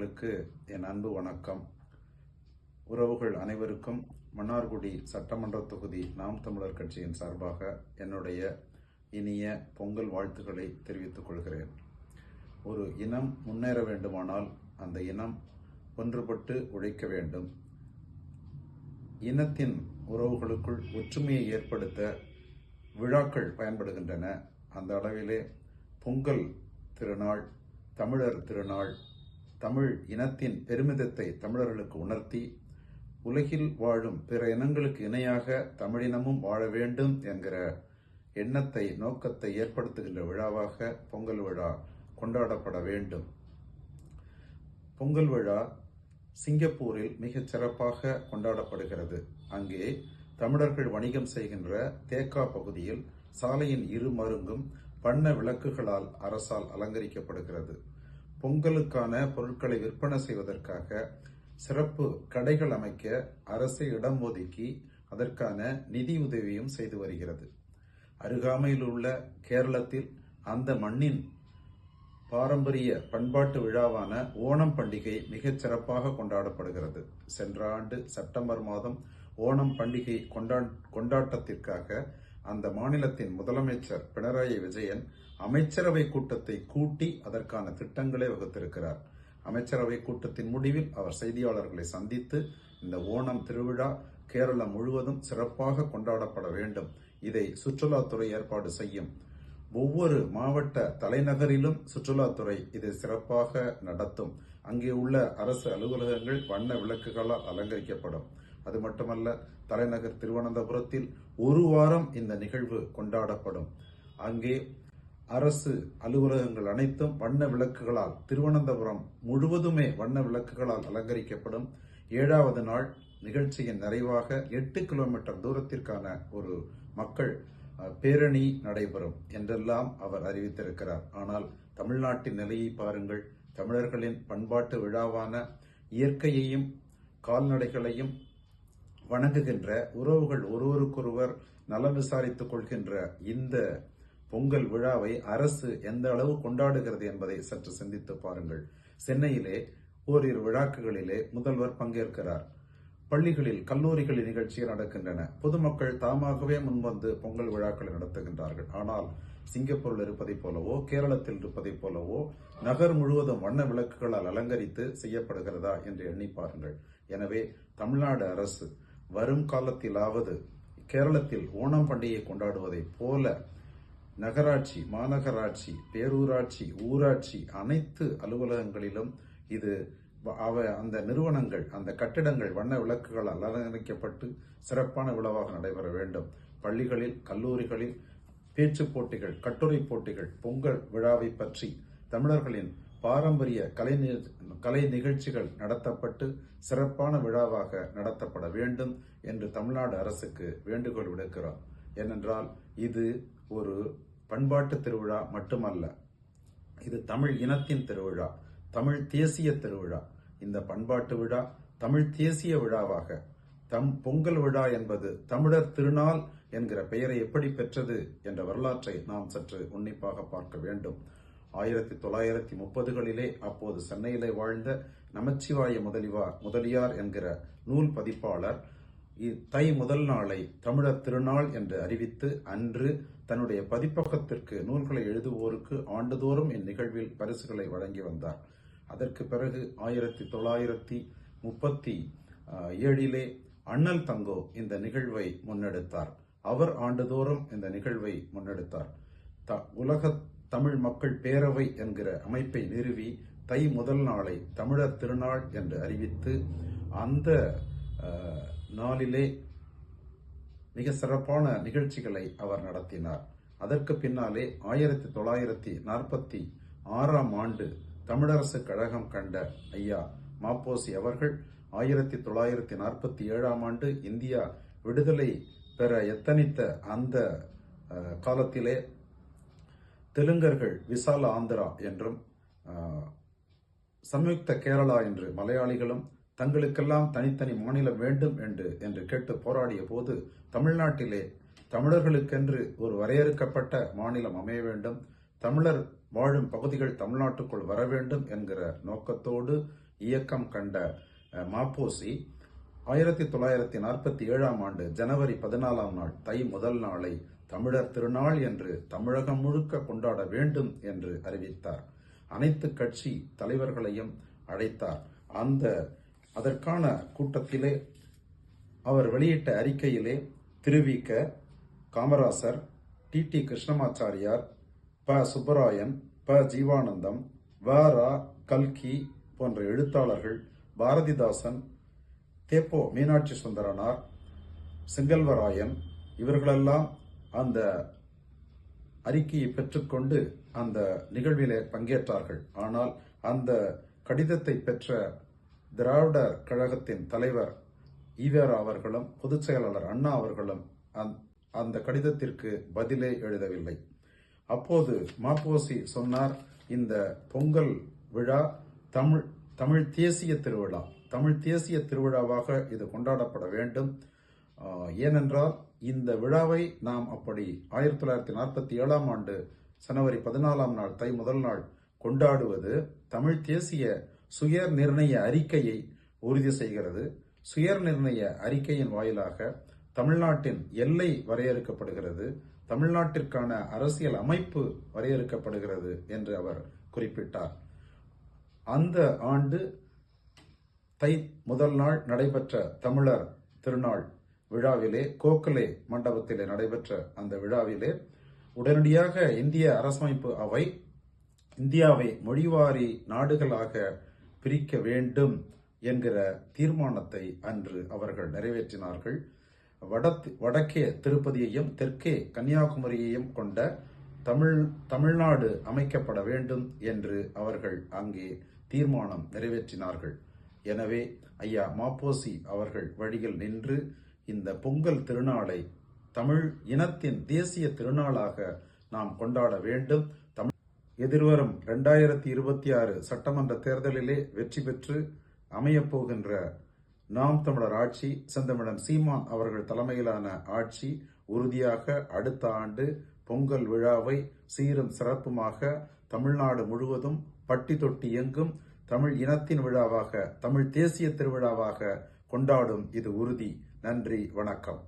உறவுகளுக்கு என் அன்பு வணக்கம். உறவுகள் அனைவருக்கும் மன்னார்குடி சட்டமன்ற தொகுதி நாம் தமிழர் கட்சியின் சார்பாக என்னுடைய இனிய பொங்கல் வாழ்த்துக்களை தெரிவித்துக் கொள்கிறேன். ஒரு இனம் முன்னேற வேண்டுமானால் அந்த இனம் ஒன்றுபட்டு உழைக்க வேண்டும். இனத்தின் உறவுகளுக்குள் ஒற்றுமையை ஏற்படுத்த விழாக்கள் பயன்படுகின்றன. அந்த அளவிலே பொங்கல் திருநாள், தமிழர் திருநாள், தமிழ் இனத்தின் பெருமிதத்தை தமிழர்களுக்கு உணர்த்தி உலகில் வாழும் பிற இனங்களுக்கு இணையாக தமிழினமும் வாழ வேண்டும் என்கிற எண்ணத்தை, நோக்கத்தை ஏற்படுத்துகின்ற விழாவாக பொங்கல் விழா கொண்டாடப்பட வேண்டும். பொங்கல் விழா சிங்கப்பூரில் மிகச் சிறப்பாக கொண்டாடப்படுகிறது. அங்கே தமிழர்கள் வணிகம் செய்கின்ற தேக்கா பகுதியில் சாலையின் இரு மருங்கும் வண்ண விளக்குகளால் அரசால் அலங்கரிக்கப்படுகிறது. பொங்கலுக்கான பொருட்களை விற்பனை செய்வதற்காக சிறப்பு கடைகள் அமைக்க அரசு இடம் ஒதுக்கி அதற்கான நிதி உதவியும் செய்து வருகிறது. அருகாமையில் உள்ள கேரளத்தில் அந்த மண்ணின் பாரம்பரிய பண்பாட்டு விழாவான ஓணம் பண்டிகை மிகச் சிறப்பாக கொண்டாடப்படுகிறது. சென்ற ஆண்டு செப்டம்பர் மாதம் ஓணம் பண்டிகை கொண்டாட்டத்திற்காக அந்த மாநிலத்தின் முதலமைச்சர் பினராயி விஜயன் அமைச்சரவை கூட்டத்தை கூட்டி அதற்கான திட்டங்களை வகுத்திருக்கிறார். அமைச்சரவை கூட்டத்தின் முடிவில் அவர் செய்தியாளர்களை சந்தித்து இந்த ஓணம் திருவிழா கேரளம் முழுவதும் சிறப்பாக கொண்டாடப்பட வேண்டும், இதை சுற்றுலாத்துறை ஏற்பாடு செய்யும், ஒவ்வொரு மாவட்ட தலைநகரிலும் சுற்றுலாத்துறை இதை சிறப்பாக நடத்தும், அங்கே உள்ள அரசு அலுவலகங்கள் வண்ண விளக்குகளால் அலங்கரிக்கப்படும். அது மட்டுமல்ல, தலைநகர் திருவனந்தபுரத்தில் ஒரு வாரம் இந்த நிகழ்வு கொண்டாடப்படும். அங்கே அரசு அலுவலகங்கள் அனைத்தும் வண்ண விளக்குகளால், திருவனந்தபுரம் முழுவதுமே வண்ண விளக்குகளால் அலங்கரிக்கப்படும். 7வது நாள் நிகழ்ச்சியின் நிறைவாக 8 கிலோமீட்டர் தூரத்திற்கான ஒரு மக்கள் பேரணி நடைபெறும் என்றெல்லாம் அவர் அறிவித்திருக்கிறார். ஆனால் தமிழ்நாட்டின் நிலையை பாருங்கள். தமிழர்களின் பண்பாட்டு விழாவான இயற்கையையும் கால்நடைகளையும் வணங்குகின்ற உறவுகள் ஒருவருக்கொருவர் நலம் விசாரித்துக் கொள்கின்ற இந்த பொங்கல் விழாவை அரசு எந்த அளவு கொண்டாடுகிறது என்பதை சற்று சிந்தித்து பாருங்கள். சென்னையிலே ஓரிரு விழாக்களிலே முதல்வர் பங்கேற்கிறார். பள்ளிகளில், கல்லூரிகளில் நிகழ்ச்சிகள் நடக்கின்றன. பொதுமக்கள் தாமாகவே முன்வந்து பொங்கல் விழாக்களை நடத்துகின்றார்கள். ஆனால் சிங்கப்பூரில் இருப்பதைப் போலவோ, கேரளத்தில் இருப்பதைப் போலவோ நகர் முழுவதும் வண்ண விளக்குகளால் அலங்கரித்து செய்யப்படுகிறதா என்று எண்ணி பாருங்கள். எனவே தமிழ்நாடு அரசு வரும் காலத்திலாவது கேரளத்தில் ஓணம் பண்டிகையை கொண்டாடுவதைப் போல நகராட்சி, மாநகராட்சி, பேரூராட்சி, ஊராட்சி அனைத்து அலுவலகங்களிலும் இது அந்த நிறுவனங்கள், அந்த கட்டிடங்கள் வண்ண விளக்குகளால் அலங்கரிக்கப்பட்டு சிறப்பான விழாவாக நடைபெற வேண்டும். பள்ளிகளில், கல்லூரிகளில் பேச்சு போட்டிகள், கட்டுரை போட்டிகள், பொங்கல் விழாவை பற்றி தமிழர்களின் பாரம்பரிய கலை நிகழ்ச்சிகள் நடத்தப்பட்டு சிறப்பான விழாவாக நடத்தப்பட வேண்டும் என்று தமிழ்நாடு அரசுக்கு வேண்டுகோள் விடுக்கிறோம். ஏனென்றால் இது ஒரு பண்பாட்டு திருவிழா மட்டுமல்ல, இது தமிழ் இனத்தின் திருவிழா, தமிழ் தேசிய திருவிழா. இந்த பண்பாட்டு விழா தமிழ் தேசிய விழாவாக, பொங்கல் விழா என்பது தமிழர் திருநாள் என்கிற பெயரை எப்படி பெற்றது என்ற வரலாற்றை நாம் சற்று உன்னிப்பாக பார்க்க வேண்டும். 1930களிலே அப்போது சென்னையிலே வாழ்ந்த நமச்சிவாய முதலியார் என்கிற நூல் பதிப்பாளர் தை முதல் நாளை தமிழர் திருநாள் என்று அறிவித்து அன்று தன்னுடைய பதிப்பகத்திற்கு நூல்களை எழுதுவோருக்கு ஆண்டுதோறும் இந்நிகழ்வில் பரிசுகளை வழங்கி வந்தார். அதற்கு பிறகு 1937 அண்ணல் தங்கோ இந்த நிகழ்வை முன்னெடுத்தார். அவர் ஆண்டுதோறும் இந்த நிகழ்வை முன்னெடுத்தார். உலக தமிழ் மக்கள் பேரவை என்கிற அமைப்பை நிறுவி தை முதல் நாளை தமிழர் திருநாள் என்று அறிவித்து அந்த நாளிலே மிக சிறப்பான நிகழ்ச்சிகளை அவர் நடத்தினார். அதற்கு பின்னாலே 1946ஆம் ஆண்டு தமிழரசு கழகம் கண்ட ஐயா மாப்போசி அவர்கள் 1947ஆம் ஆண்டு இந்தியா விடுதலை பெற எத்தனித்த அந்த காலத்திலே தெலுங்கர்கள் விசால ஆந்திரா என்றும் சம்யுக்த கேரளா என்று மலையாளிகளும் தங்களுக்கெல்லாம் தனித்தனி மாநிலம் வேண்டும் என்று கேட்டு போராடிய போது தமிழ்நாட்டிலே தமிழர்களுக்கென்று ஒரு வரையறுக்கப்பட்ட மாநிலம் அமைய வேண்டும், தமிழர் வாழும் பகுதிகள் தமிழ்நாட்டுக்குள் வர வேண்டும் என்கிற நோக்கத்தோடு இயக்கம் கண்ட மாப்போசி 1947ஆம் ஆண்டு ஜனவரி 14ஆம் நாள் தை முதல் நாளை தமிழர் திருநாள் என்று தமிழகம் முழுக்க கொண்டாட வேண்டும் என்று அறிவித்தார். அனைத்து கட்சி தலைவர்களையும் அழைத்தார். அதற்கான கூட்டத்திலே அவர் வெளியிட்ட அறிக்கையிலே திருவிக காமராசர், டி கிருஷ்ணமாச்சாரியார், ப சுப்பராயன், ப ஜீவானந்தம், வ.ரா. கல்கி போன்ற எழுத்தாளர்கள், பாரதிதாசன், தேப்போ மீனாட்சி சுந்தரனார், செங்கல்வராயன் இவர்களெல்லாம் அந்த அறிக்கையை பெற்றுக்கொண்டு அந்த நிகழ்விலே பங்கேற்றார்கள். ஆனால் அந்த கடிதத்தை பெற்ற திராவிடர் கழகத்தின் தலைவர் ஈவேரா அவர்களும் பொதுச் செயலாளர் அண்ணா அவர்களும் அந்த கடிதத்திற்கு பதிலே எழுதவில்லை. அப்போது மாப்போசி சொன்னார், இந்த பொங்கல் விழா தமிழ் தேசிய திருவிழா, தமிழ் தேசிய திருவிழாவாக இது கொண்டாடப்பட வேண்டும். ஏனென்றால் இந்த விழாவை நாம் அப்படி 1947ஆம் ஆண்டு ஜனவரி 14ஆம் நாள் தை முதல் நாள் கொண்டாடுவது தமிழ் தேசிய சுய நிர்ணய அறிக்கையை உறுதி செய்கிறது. சுய நிர்ணய அறிக்கையின் வாயிலாக தமிழ்நாட்டின் எல்லை வரையறுக்கப்படுகிறது, தமிழ்நாட்டிற்கான அரசியல் அமைப்பு வரையறுக்கப்படுகிறது என்று அவர் குறிப்பிட்டார். அந்த ஆண்டு தை முதல் நாள் நடைபெற்ற தமிழர் திருநாள் விழாவிலே, கோகலே மண்டபத்திலே நடைபெற்ற அந்த விழாவிலே உடனடியாக இந்திய அரசமைப்பு அவை இந்தியாவை மொழிவாரி நாடுகளாக பிரிக்க வேண்டும் என்கிற தீர்மானத்தை அன்று அவர்கள் நிறைவேற்றினார்கள். வடக்கே திருப்பதியையும் தெற்கே கன்னியாகுமரியையும் கொண்ட தமிழ்நாடு அமைக்கப்பட வேண்டும் என்று அவர்கள் அங்கே தீர்மானம் நிறைவேற்றினார்கள். எனவே ஐயா மாப்போசி அவர்கள் வழியில் நின்று இந்த பொங்கல் திருநாளை தமிழ் இனத்தின் தேசிய திருநாளாக நாம் கொண்டாட வேண்டும். எதிர்வரும் 2026 சட்டமன்ற தேர்தலிலே வெற்றி பெற்று அமையப்போகின்ற நாம் தமிழர் ஆட்சி, செந்தமிழன் சீமான் அவர்கள் தலைமையிலான ஆட்சி உறுதியாக அடுத்த ஆண்டு பொங்கல் விழாவை சீரும் சிறப்புமாக தமிழ்நாடு முழுவதும் பட்டி தொட்டி எங்கும் தமிழ் இனத்தின் விழாவாக, தமிழ் தேசிய திருவிழாவாக கொண்டாடும் இது உறுதி. நன்றி, வணக்கம்.